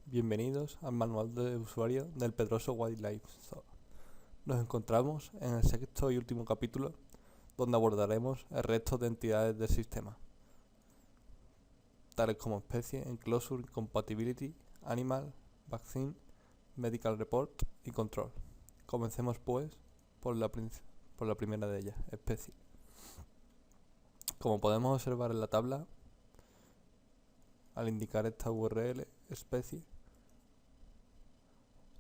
Bienvenidos al manual de usuario del Pedroso Wildlife Zoo. Nos encontramos en el sexto y último capítulo, donde abordaremos el resto de entidades del sistema, tales como especie, enclosure, compatibility, animal, vaccine, medical report y control. Comencemos pues por la primera de ellas, especie. Como podemos observar en la tabla, al indicar esta URL, especie,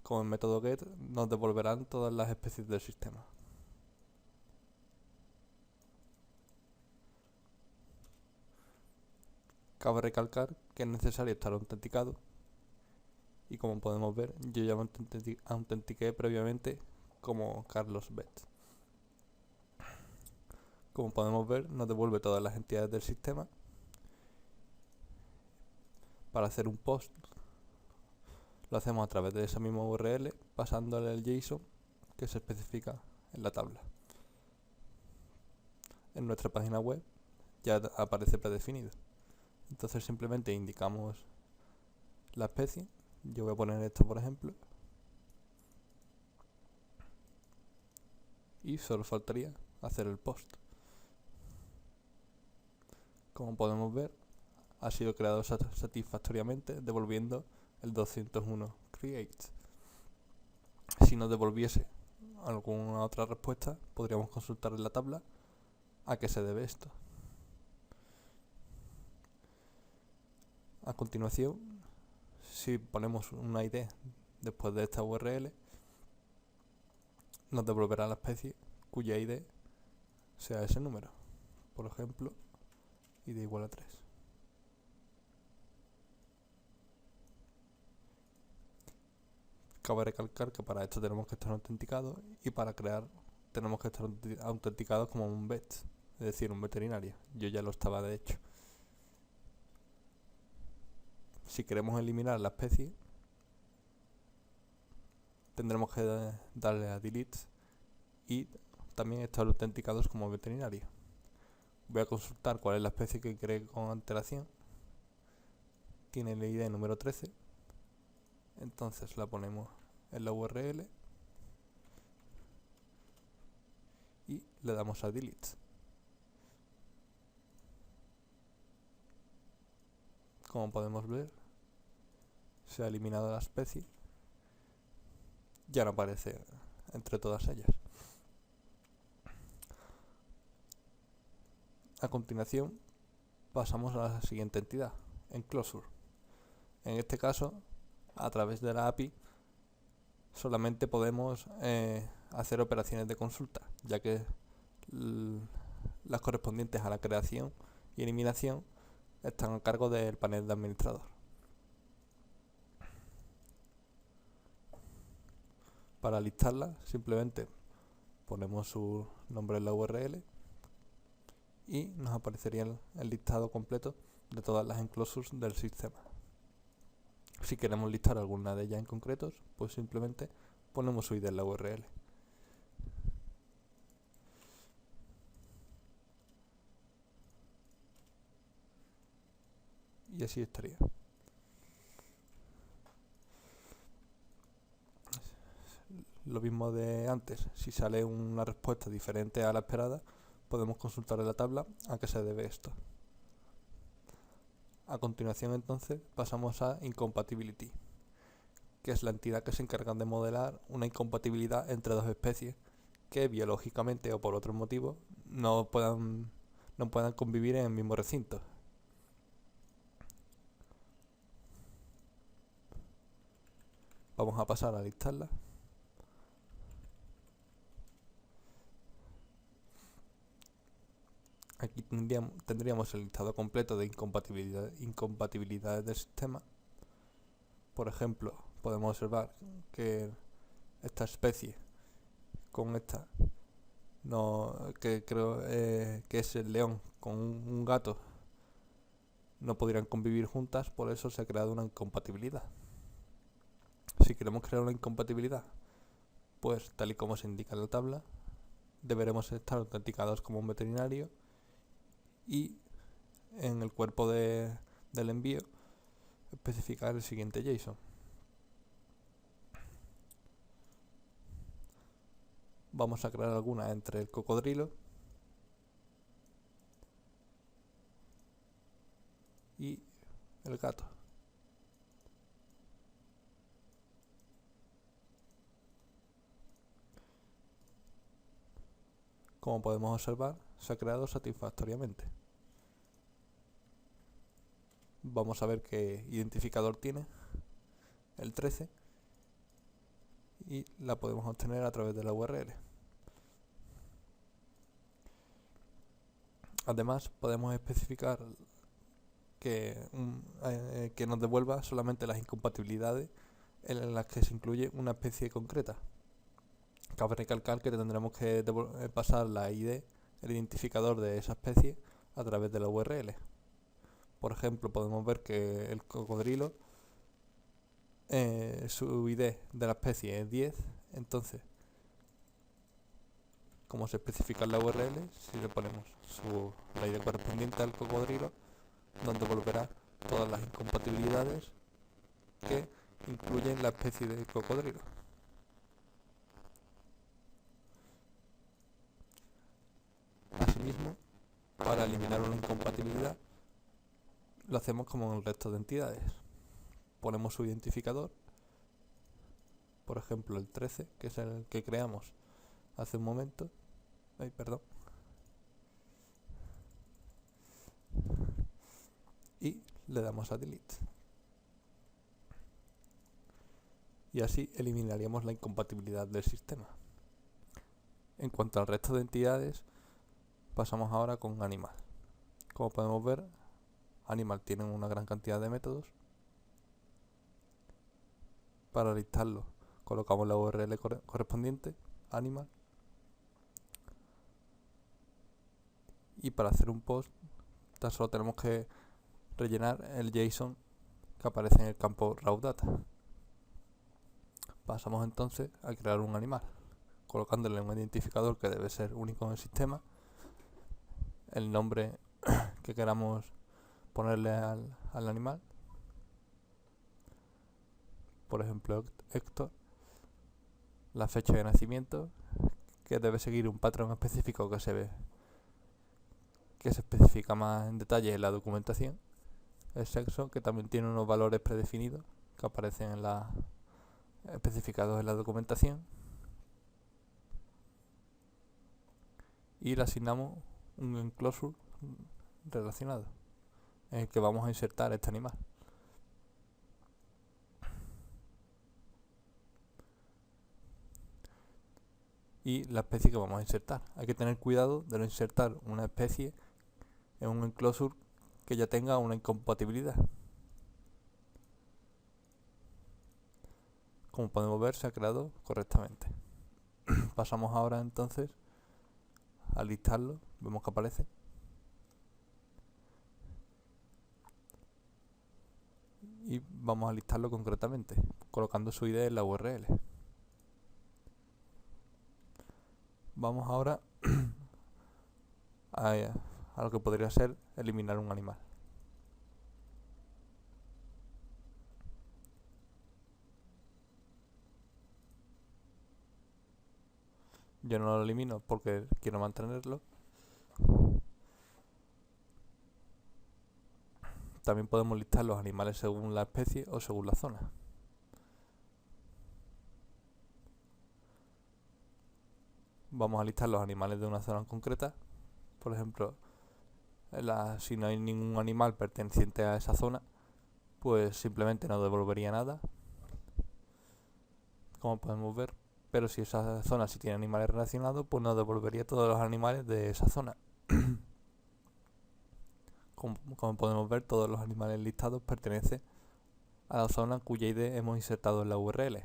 como el método get, nos devolverán todas las especies del sistema. Cabe recalcar que es necesario estar autenticado y, como podemos ver, yo ya me autentiqué previamente como Carlos Bet. Como podemos ver, nos devuelve todas las entidades del sistema. Para hacer un post lo hacemos a través de esa misma URL, pasándole el JSON que se especifica en la tabla. En nuestra página web ya aparece predefinido. Entonces simplemente indicamos la especie. Yo voy a poner esto, por ejemplo, y solo faltaría hacer el post. Como podemos ver, ha sido creado satisfactoriamente, devolviendo el 201 create. Si nos devolviese alguna otra respuesta, podríamos consultar en la tabla a qué se debe esto. A continuación, si ponemos una ID después de esta URL, nos devolverá la especie cuya ID sea ese número. Por ejemplo, ID igual a 3. Cabe recalcar que para esto tenemos que estar autenticados, y para crear tenemos que estar autenticados como un vet, es decir, un veterinario. Yo ya lo estaba, de hecho. Si queremos eliminar la especie, tendremos que darle a delete y también estar autenticados como veterinario. Voy a consultar cuál es la especie que creé con antelación. Tiene el ID número 13. Entonces la ponemos en la URL y le damos a delete. Como podemos ver, se ha eliminado la especie. Ya no aparece entre todas ellas. A continuación, pasamos a la siguiente entidad, enclosure. En este caso, a través de la API, solamente podemos hacer operaciones de consulta, ya que las correspondientes a la creación y eliminación están a cargo del panel de administrador. Para listarla, simplemente ponemos su nombre en la URL y nos aparecería el listado completo de todas las enclosures del sistema. Si queremos listar alguna de ellas en concreto, pues simplemente ponemos su ID en la URL. Y así estaría. Lo mismo de antes, si sale una respuesta diferente a la esperada, podemos consultar en la tabla a qué se debe esto. A continuación, entonces, pasamos a Incompatibility, que es la entidad que se encarga de modelar una incompatibilidad entre dos especies que biológicamente o por otros motivos no puedan convivir en el mismo recinto. Vamos a pasar a listarla. Aquí tendríamos el listado completo de incompatibilidades del sistema. Por ejemplo, podemos observar que esta especie con esta, que creo que es el león con un gato, no podrían convivir juntas, por eso se ha creado una incompatibilidad. Si queremos crear una incompatibilidad, pues tal y como se indica en la tabla, deberemos estar autenticados como un veterinario y en el cuerpo del envío especificar el siguiente JSON. vamos a crear alguna entre el cocodrilo y el gato. Como podemos observar, se ha creado satisfactoriamente. Vamos a ver qué identificador tiene, el 13, y la podemos obtener a través de la URL. Además, podemos especificar que nos devuelva solamente las incompatibilidades en las que se incluye una especie concreta. Cabe recalcar que tendremos que pasar la ID, el identificador de esa especie, a través de la URL. Por ejemplo, podemos ver que el cocodrilo, su ID de la especie es 10, entonces, como se especifica en la URL, si le ponemos la ID correspondiente al cocodrilo, nos devolverá todas las incompatibilidades que incluyen la especie de cocodrilo. Asimismo, para eliminar una incompatibilidad, lo hacemos como en el resto de entidades. Ponemos su identificador, por ejemplo el 13, que es el que creamos hace un momento. Y le damos a delete. Y así eliminaríamos la incompatibilidad del sistema. En cuanto al resto de entidades, pasamos ahora con animal. Como podemos ver, animal tiene una gran cantidad de métodos. Para listarlo, colocamos la URL correspondiente, animal. Y para hacer un post, tan solo tenemos que rellenar el JSON que aparece en el campo raw data. Pasamos entonces a crear un animal, colocándole un identificador que debe ser único en el sistema, el nombre que queramos ponerle al animal, por ejemplo Héctor, la fecha de nacimiento, que debe seguir un patrón específico que se especifica más en detalle en la documentación, el sexo, que también tiene unos valores predefinidos que aparecen especificados en la documentación, y le asignamos un enclosure relacionado en el que vamos a insertar este animal. Y la especie que vamos a insertar. Hay que tener cuidado de no insertar una especie en un enclosure que ya tenga una incompatibilidad. Como podemos ver, se ha creado correctamente. Pasamos ahora entonces a listarlo. Vemos que aparece. Y vamos a listarlo concretamente, colocando su ID en la URL. Vamos ahora a lo que podría ser eliminar un animal. Yo no lo elimino porque quiero mantenerlo. También podemos listar los animales según la especie o según la zona. Vamos a listar los animales de una zona concreta. Por ejemplo, si no hay ningún animal perteneciente a esa zona, pues simplemente no devolvería nada, como podemos ver. Pero si esa zona sí tiene animales relacionados, pues nos devolvería todos los animales de esa zona. Como podemos ver, todos los animales listados pertenecen a la zona cuya ID hemos insertado en la URL.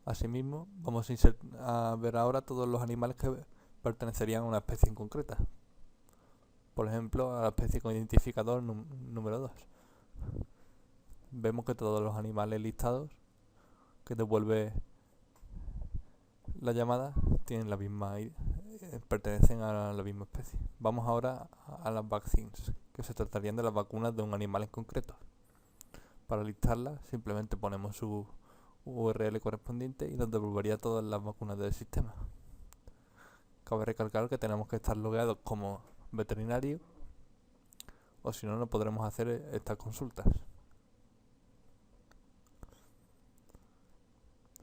Asimismo, vamos a ver ahora todos los animales que pertenecerían a una especie en concreta. Por ejemplo, a la especie con identificador número 2. Vemos que todos los animales listados que devuelve la llamada tienen la misma pertenecen a la misma especie. Vamos ahora a las vaccines, que se tratarían de las vacunas de un animal en concreto. Para listarla simplemente ponemos su URL correspondiente y nos devolvería todas las vacunas del sistema. Cabe recalcar que tenemos que estar logueados como veterinario, o si no, no podremos hacer estas consultas.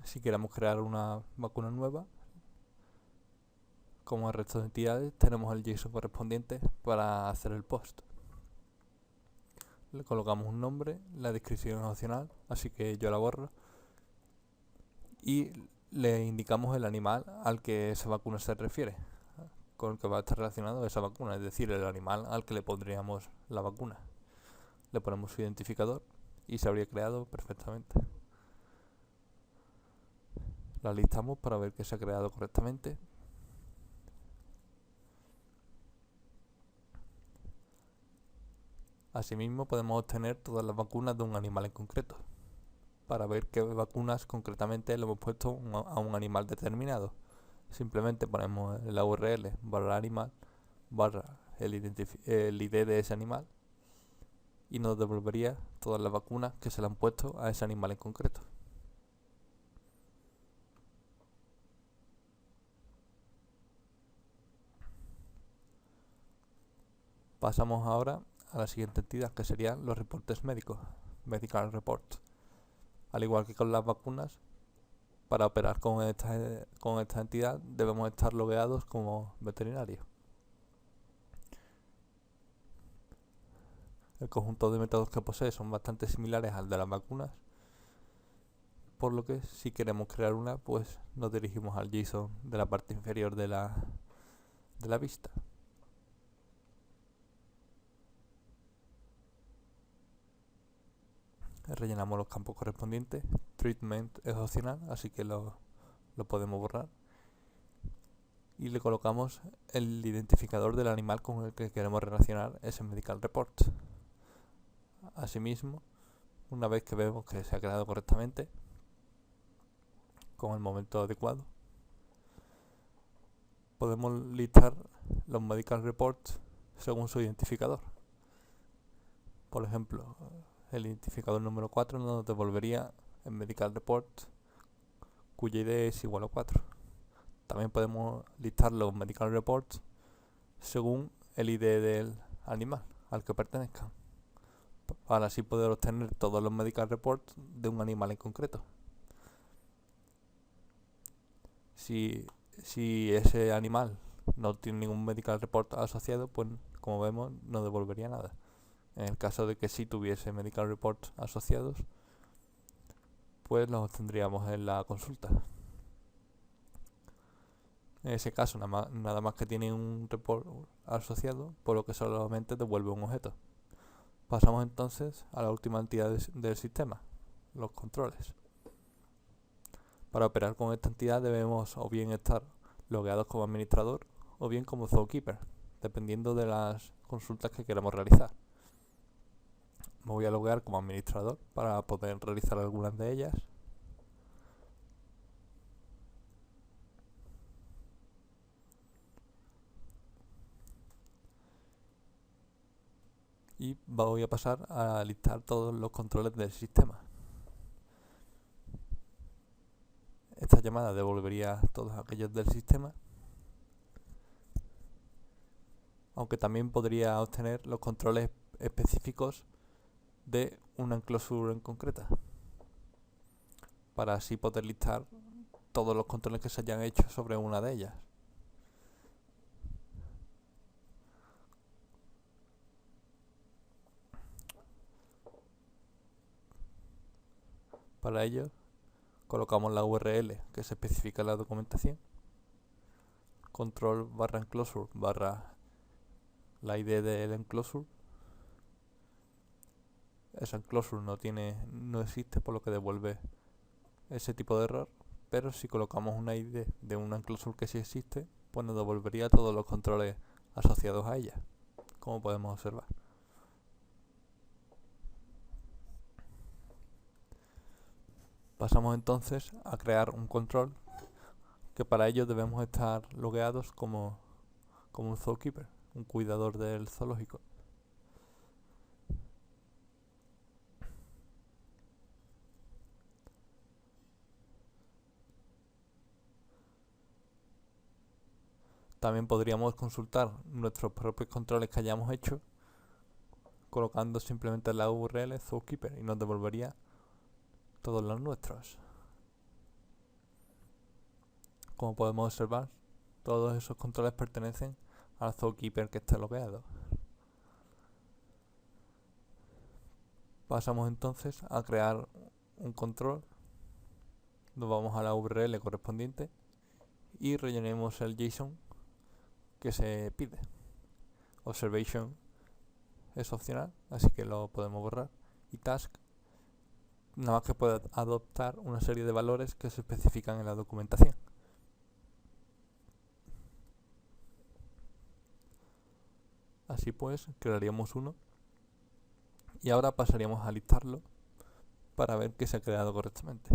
Si queremos crear una vacuna nueva, como el resto de entidades, tenemos el JSON correspondiente para hacer el post. Le colocamos un nombre, la descripción es opcional, así que yo la borro, y le indicamos el animal al que esa vacuna se refiere, con el que va a estar relacionado esa vacuna, es decir, el animal al que le pondríamos la vacuna. Le ponemos su identificador y se habría creado perfectamente. La listamos para ver que se ha creado correctamente. Asimismo, podemos obtener todas las vacunas de un animal en concreto, para ver qué vacunas concretamente le hemos puesto a un animal determinado. Simplemente ponemos la URL /animal el ID de ese animal y nos devolvería todas las vacunas que se le han puesto a ese animal en concreto. Pasamos ahora a la siguiente entidad, que serían los reportes médicos, Medical Reports. Al igual que con las vacunas, para operar con esta entidad debemos estar logueados como veterinarios. El conjunto de métodos que posee son bastante similares al de las vacunas, por lo que si queremos crear una, pues nos dirigimos al JSON de la parte inferior de la vista. Rellenamos los campos correspondientes. Treatment es opcional, así que lo podemos borrar. Y le colocamos el identificador del animal con el que queremos relacionar ese medical report. Asimismo, una vez que vemos que se ha creado correctamente, con el momento adecuado, podemos listar los medical reports según su identificador. Por ejemplo, el identificador número 4 nos devolvería el medical report cuya ID es igual a 4. También podemos listar los medical reports según el ID del animal al que pertenezcan, para así poder obtener todos los medical reports de un animal en concreto. Si ese animal no tiene ningún medical report asociado, pues como vemos no devolvería nada. En el caso de que sí tuviese medical reports asociados, pues los obtendríamos en la consulta. En ese caso nada más que tiene un report asociado, por lo que solamente devuelve un objeto. Pasamos entonces a la última entidad del sistema, los controles. Para operar con esta entidad debemos o bien estar logueados como administrador o bien como zookeeper, dependiendo de las consultas que queramos realizar. Me voy a loguear como administrador para poder realizar algunas de ellas. Y voy a pasar a listar todos los controles del sistema. Esta llamada devolvería todos aquellos del sistema, aunque también podría obtener los controles específicos de una enclosure en concreta, para así poder listar todos los controles que se hayan hecho sobre una de ellas. Para ello colocamos la URL que se especifica en la documentación, control /enclosure la ID del enclosure. Esa enclosure no existe, por lo que devuelve ese tipo de error, pero si colocamos una ID de una enclosure que sí existe, pues nos devolvería todos los controles asociados a ella, como podemos observar. Pasamos entonces a crear un control, que para ello debemos estar logueados como un zookeeper, un cuidador del zoológico. También podríamos consultar nuestros propios controles que hayamos hecho colocando simplemente la URL Zookeeper y nos devolvería todos los nuestros. Como podemos observar, todos esos controles pertenecen al Zookeeper que está logueado. Pasamos entonces a crear un control. Nos vamos a la URL correspondiente y rellenemos el JSON que se pide. Observation es opcional, así que lo podemos borrar. Y task, nada más que puede adoptar una serie de valores que se especifican en la documentación. Así pues, crearíamos uno y ahora pasaríamos a listarlo para ver que se ha creado correctamente.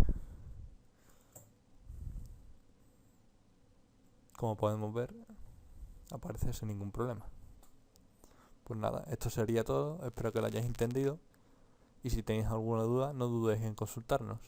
Como podemos ver, aparece sin ningún problema. Pues nada, esto sería todo, espero que lo hayáis entendido y si tenéis alguna duda no dudéis en consultarnos.